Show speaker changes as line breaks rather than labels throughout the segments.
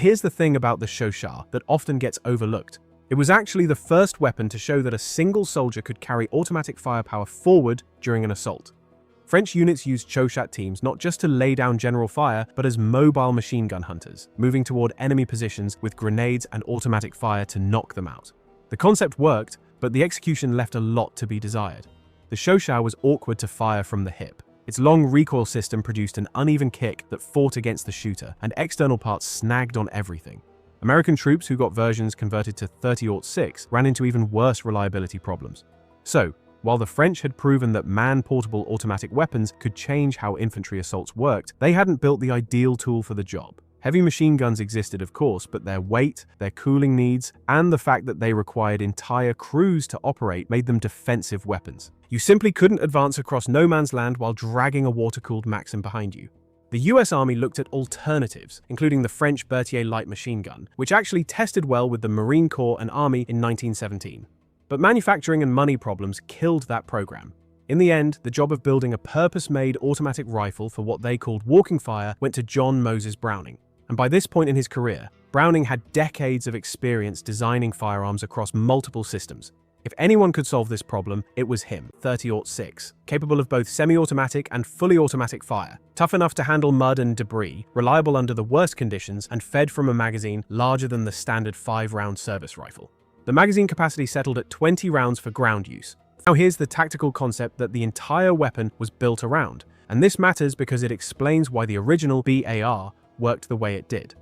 Here's the thing about the Chauchat that often gets overlooked. It was actually the first weapon to show that a single soldier could carry automatic firepower forward during an assault. French units used Chauchat teams not just to lay down general fire, but as mobile machine gun hunters, moving toward enemy positions with grenades and automatic fire to knock them out. The concept worked, but the execution left a lot to be desired. The Chauchat was awkward to fire from the hip. Its long recoil system produced an uneven kick that fought against the shooter, and external parts snagged on everything. American troops who got versions converted to 30-06 ran into even worse reliability problems. So, while the French had proven that man-portable automatic weapons could change how infantry assaults worked, they hadn't built the ideal tool for the job. Heavy machine guns existed, of course, but their weight, their cooling needs, and the fact that they required entire crews to operate made them defensive weapons. You simply couldn't advance across no man's land while dragging a water-cooled Maxim behind you. The US Army looked at alternatives, including the French Berthier light machine gun, which actually tested well with the Marine Corps and Army in 1917. But manufacturing and money problems killed that program. In the end, the job of building a purpose-made automatic rifle for what they called walking fire went to John Moses Browning. And by this point in his career, Browning had decades of experience designing firearms across multiple systems. If anyone could solve this problem, it was him, 30-06, capable of both semi-automatic and fully automatic fire, tough enough to handle mud and debris, reliable under the worst conditions, and fed from a magazine larger than the standard 5-round service rifle. The magazine capacity settled at 20 rounds for ground use. Now here's the tactical concept that the entire weapon was built around, and this matters because it explains why the original BAR worked the way it did.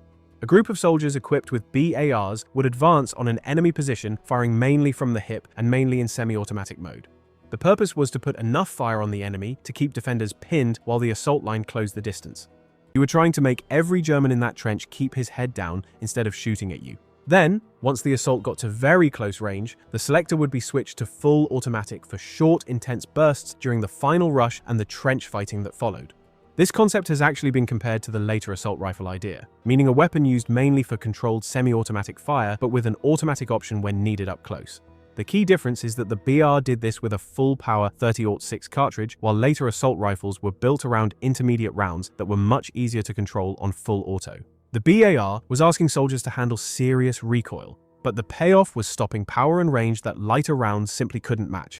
A group of soldiers equipped with BARs would advance on an enemy position, firing mainly from the hip and mainly in semi-automatic mode. The purpose was to put enough fire on the enemy to keep defenders pinned while the assault line closed the distance. You were trying to make every German in that trench keep his head down instead of shooting at you. Then, once the assault got to very close range, the selector would be switched to full automatic for short, intense bursts during the final rush and the trench fighting that followed. This concept has actually been compared to the later assault rifle idea, meaning a weapon used mainly for controlled semi-automatic fire, but with an automatic option when needed up close. The key difference is that the BR did this with a full-power 30-06 cartridge, while later assault rifles were built around intermediate rounds that were much easier to control on full auto. The BAR was asking soldiers to handle serious recoil, but the payoff was stopping power and range that lighter rounds simply couldn't match.